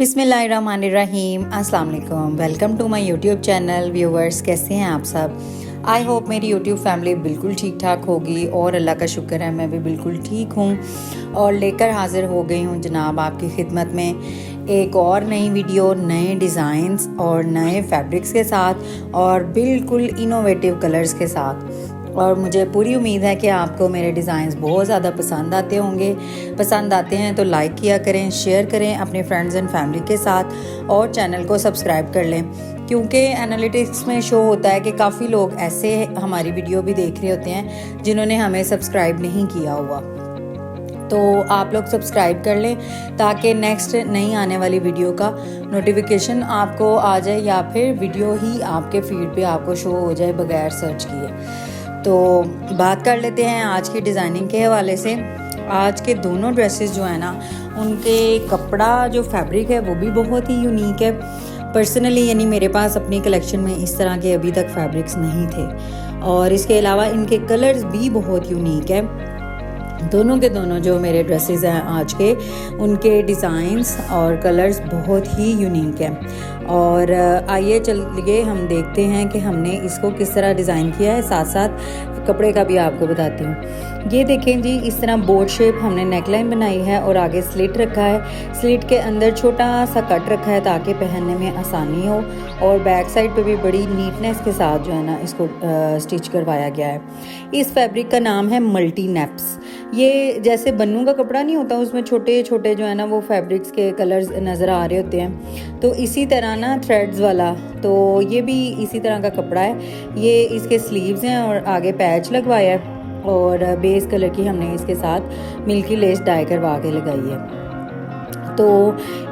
बिस्मिल्लाहिर्रहमानिर्रहीम अस्सलाम वालेकुम। Welcome to my YouTube channel. Viewers, कैसे हैं आप सब? आई होप मेरी यूट्यूब फैमिली बिल्कुल ठीक ठाक होगी और अल्लाह का शुक्र है मैं भी बिल्कुल ठीक हूँ और लेकर हाज़िर हो गई हूँ जनाब आपकी खिदमत में एक और नई वीडियो, नए डिज़ाइंस और नए फैब्रिक्स के साथ और बिल्कुल इनोवेटिव कलर्स के साथ। और मुझे पूरी उम्मीद है कि आपको मेरे डिज़ाइंस बहुत ज़्यादा पसंद आते होंगे। पसंद आते हैं तो लाइक किया करें, शेयर करें अपने फ्रेंड्स एंड फैमिली के साथ और चैनल को सब्सक्राइब कर लें, क्योंकि एनालिटिक्स में शो होता है कि काफ़ी लोग ऐसे हमारी वीडियो भी देख रहे होते हैं जिन्होंने हमें सब्सक्राइब नहीं किया हुआ। तो आप लोग सब्सक्राइब कर लें ताकि नेक्स्ट नई आने वाली वीडियो का नोटिफिकेशन आपको आ जाए या फिर वीडियो ही आपके फीड पे आपको शो हो जाए बगैर सर्च किए। तो बात कर लेते हैं आज की डिज़ाइनिंग के हवाले से। आज के दोनों ड्रेसेस जो है ना, उनके कपड़ा जो फैब्रिक है वो भी बहुत ही यूनिक है। पर्सनली यानी मेरे पास अपनी कलेक्शन में इस तरह के अभी तक फैब्रिक्स नहीं थे और इसके अलावा इनके कलर्स भी बहुत यूनिक है। दोनों के दोनों जो मेरे ड्रेसेस हैं आज के, उनके डिज़ाइंस और कलर्स बहुत ही यूनिक हैं। और आइए चलिए हम देखते हैं कि हमने इसको किस तरह डिज़ाइन किया है, साथ साथ कपड़े का भी आपको बताती हूँ। ये देखें जी, इस तरह बोट शेप हमने नेकलाइन बनाई है और आगे स्लिट रखा है। स्लिट के अंदर छोटा सा कट रखा है ताकि पहनने में आसानी हो और बैक साइड पे भी बड़ी नीटनेस के साथ जो है ना इसको स्टिच करवाया गया है। इस फैब्रिक का नाम है मल्टी नेप्स। ये जैसे बन्नू का कपड़ा नहीं होता, उसमें छोटे छोटे जो है ना वो फैब्रिक्स के कलर्स नज़र आ रहे होते हैं, तो इसी तरह ना थ्रेड्स वाला, तो ये भी इसी तरह का कपड़ा है। ये इसके स्लीव्स हैं और आगे पैच लगवाया है और बेस कलर की हमने इसके साथ मिल्की लेस डाई करवा के लगाई है। तो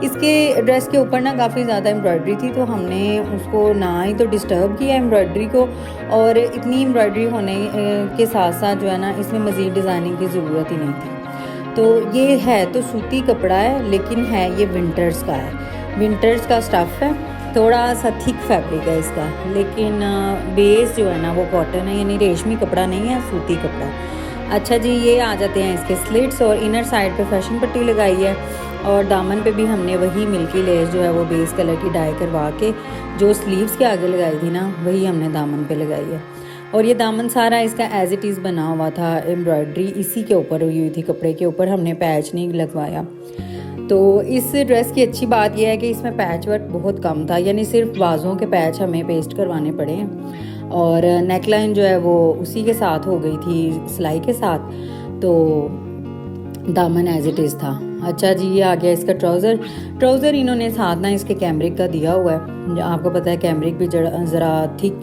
इसके ड्रेस के ऊपर ना काफ़ी ज़्यादा एम्ब्रॉयडरी थी, तो हमने उसको ना ही तो डिस्टर्ब किया एम्ब्रॉयडरी को, और इतनी एम्ब्रॉयडरी होने के साथ साथ जो है ना इसमें मज़ीद डिज़ाइनिंग की ज़रूरत ही नहीं थी। तो ये है तो सूती कपड़ा है, लेकिन है ये विंटर्स का है, विंटर्स का स्टफ़ है। थोड़ा सा थिक फैब्रिक है इसका, लेकिन बेस जो है ना वो कॉटन है, यानी रेशमी कपड़ा नहीं है, सूती कपड़ा। अच्छा जी, ये आ जाते हैं इसके स्लिट्स और इनर साइड पे फैशन पट्टी लगाई है और दामन पे भी हमने वही मिल्की लेस जो है वो बेस कलर की डाई करवा के जो स्लीव्स के आगे लगाई थी ना, वही हमने दामन पे लगाई है। और ये दामन सारा इसका एज इट इज़ बना हुआ था, एम्ब्रॉयडरी इसी के ऊपर हुई हुई थी, कपड़े के ऊपर हमने पैच नहीं लगवाया। तो इस ड्रेस की अच्छी बात यह है कि इसमें पैच वर्क बहुत कम था, यानी सिर्फ बाजों के पैच हमें पेस्ट करवाने पड़े हैं और नेकलाइन जो है वो उसी के साथ हो गई थी सिलाई के साथ, तो दामन एज इट इज़ था। अच्छा जी, ये आ गया इसका ट्राउज़र इन्होंने साथ ना इसके कैमरिक का दिया हुआ है। आपको पता है कैमरिक भी ज़रा थिक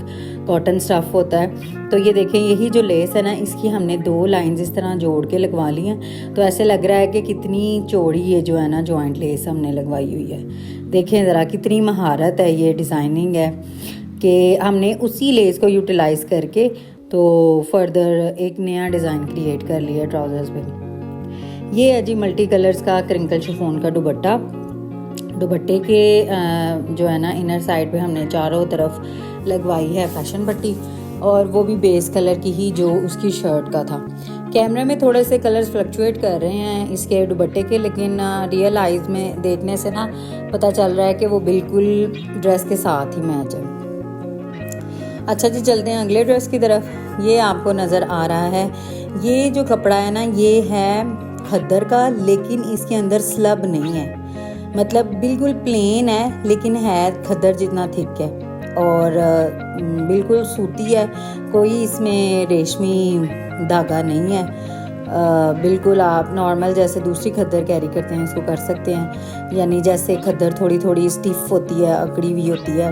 कॉटन स्टफ़ होता है। तो ये देखें, यही जो लेस है ना, इसकी हमने 2 लाइंस इस तरह जोड़ के लगवा ली हैं, तो ऐसे लग रहा है कि कितनी चौड़ी ये जो है ना जॉइंट लेस हमने लगवाई हुई है। देखें ज़रा कितनी महारत है, ये डिज़ाइनिंग है कि हमने उसी लेस को यूटिलाइज़ करके तो फर्दर एक नया डिज़ाइन क्रिएट कर लिया ट्राउज़र्स पे। ये है जी मल्टी कलर्स का क्रिंकल शिफॉन का दुपट्टा। दुपट्टे के जो है ना इनर साइड पे हमने चारों तरफ लगवाई है फैशन पट्टी, और वो भी बेस कलर की ही जो उसकी शर्ट का था। कैमरे में थोड़े से कलर्स फ्लक्चुएट कर रहे हैं इसके दुपट्टे के, लेकिन रियल आइज़ में देखने से ना पता चल रहा है कि वो बिल्कुल ड्रेस के साथ ही मैच है। अच्छा जी, चलते हैं अगले ड्रेस की तरफ। ये आपको नज़र आ रहा है, ये जो कपड़ा है ना ये है खद्दर का, लेकिन इसके अंदर स्लब नहीं है, मतलब बिल्कुल प्लेन है लेकिन है खद्दर जितना थिक है और बिल्कुल सूती है, कोई इसमें रेशमी धागा नहीं है। बिल्कुल आप नॉर्मल जैसे दूसरी खद्दर कैरी करते हैं इसको कर सकते हैं, यानी जैसे खद्दर थोड़ी थोड़ी स्टिफ होती है, अकड़ी हुई होती है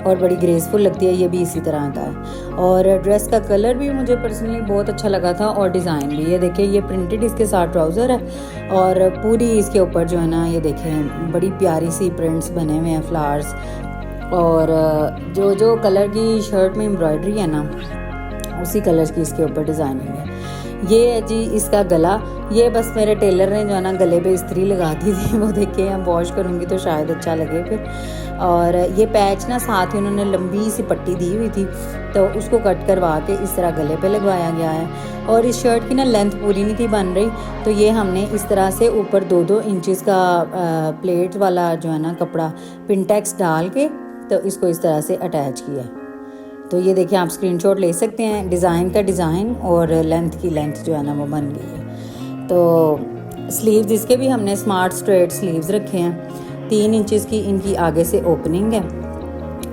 और बड़ी ग्रेसफुल लगती है, ये भी इसी तरह का है। और ड्रेस का कलर भी मुझे पर्सनली बहुत अच्छा लगा था और डिज़ाइन भी। ये देखें, ये प्रिंटेड इसके साथ ट्राउज़र है और पूरी इसके ऊपर जो है ना ये देखें बड़ी प्यारी सी प्रिंट्स बने हुए हैं, फ्लावर्स, और जो कलर की शर्ट में एम्ब्रॉयडरी है ना उसी कलर्स की इसके ऊपर डिज़ाइनिंग है। ये है जी इसका गला। ये बस मेरे टेलर ने जो है ना गले पे इस्त्री लगा दी थी, वो देखिए हम वॉश करूँगी तो शायद अच्छा लगे फिर। और ये पैच ना साथ ही उन्होंने लंबी सी पट्टी दी हुई थी, तो उसको कट करवा के इस तरह गले पे लगवाया गया है। और इस शर्ट की ना लेंथ पूरी नहीं थी बन रही, तो ये हमने इस तरह से ऊपर 2-2 इंचेस का प्लेट वाला जो है ना कपड़ा पिनटेक्स डाल के तो इसको इस तरह से अटैच किया है। तो ये देखिए आप स्क्रीनशॉट ले सकते हैं, डिज़ाइन का डिज़ाइन और लेंथ की लेंथ जो है ना वो बन गई है। तो स्लीव्स इसके भी हमने स्मार्ट स्ट्रेट स्लीव्स रखे हैं, 3 इंचेस की इनकी आगे से ओपनिंग है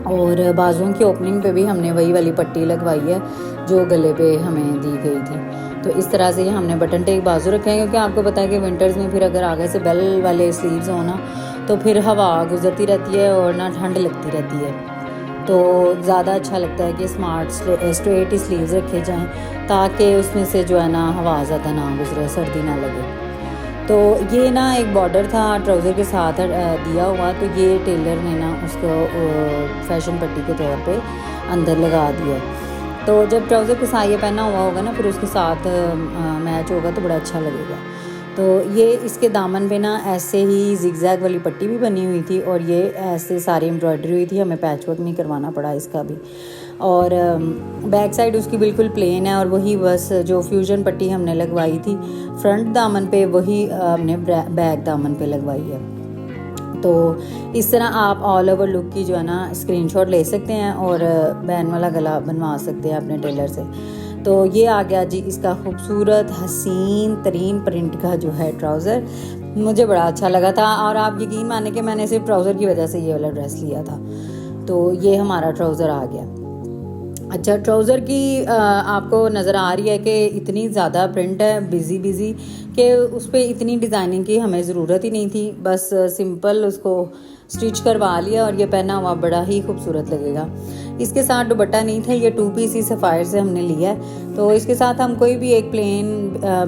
और बाजुओं की ओपनिंग पे भी हमने वही वाली पट्टी लगवाई है जो गले पे हमें दी गई थी। तो इस तरह से ये हमने बटन टेक बाजू रखे हैं, क्योंकि आपको पता है कि विंटर्स में फिर अगर आगे से बेल वाले स्लीव्स हो ना तो फिर हवा गुजरती रहती है और ना ठंड लगती रहती है, तो ज़्यादा अच्छा लगता है कि स्मार्ट स्ट्रेट स्लीव्स रखे जाएं ताकि उसमें से जो है ना हवा ज़्यादा ना गुजरे, सर्दी ना लगे। तो ये ना एक बॉर्डर था ट्राउज़र के साथ दिया हुआ, तो ये टेलर ने ना उसको फैशन पट्टी के तौर पे अंदर लगा दिया। तो जब ट्राउज़र के साथ ये पहना हुआ होगा ना फिर उसके साथ मैच होगा तो बड़ा अच्छा लगेगा। तो ये इसके दामन पे ना ऐसे ही जिगजैग वाली पट्टी भी बनी हुई थी और ये ऐसे सारी एम्ब्रॉयडरी हुई थी, हमें पैच वर्क नहीं करवाना पड़ा इसका भी। और बैक साइड उसकी बिल्कुल प्लेन है और वही बस जो फ्यूजन पट्टी हमने लगवाई थी फ्रंट दामन पे वही हमने बैक दामन पे लगवाई है। तो इस तरह आप ऑल ओवर लुक की जो है ना स्क्रीनशॉट ले सकते हैं और बैन वाला गला बनवा सकते हैं अपने टेलर से। तो ये आ गया जी इसका खूबसूरत हसीन तरीन प्रिंट का जो है ट्राउज़र, मुझे बड़ा अच्छा लगा था। और आप यकीन माने कि मैंने सिर्फ ट्राउज़र की वजह से ये वाला ड्रेस लिया था। तो ये हमारा ट्राउज़र आ गया। अच्छा, ट्राउज़र की आपको नज़र आ रही है कि इतनी ज़्यादा प्रिंट है बिज़ी कि उस पर इतनी डिज़ाइनिंग की हमें ज़रूरत ही नहीं थी, बस सिंपल उसको स्टिच करवा लिया और ये पहना हुआ बड़ा ही खूबसूरत लगेगा। इसके साथ दुपट्टा नहीं था, ये 2 पीस ही सफ़ायर से हमने लिया है। तो इसके साथ हम कोई भी एक प्लेन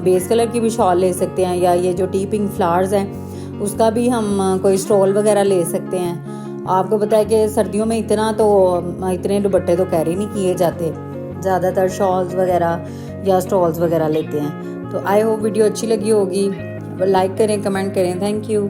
बेस कलर की भी शॉल ले सकते हैं, या ये जो टी पिंक फ्लावर्स हैं उसका भी हम कोई स्टॉल वगैरह ले सकते हैं। आपको पता है कि सर्दियों में इतने दुपट्टे तो कैरी नहीं किए जाते, ज़्यादातर शॉल्स वगैरह या स्टॉल्स वगैरह लेते हैं। तो आई होप वीडियो अच्छी लगी होगी, लाइक करें, कमेंट करें। Thank you.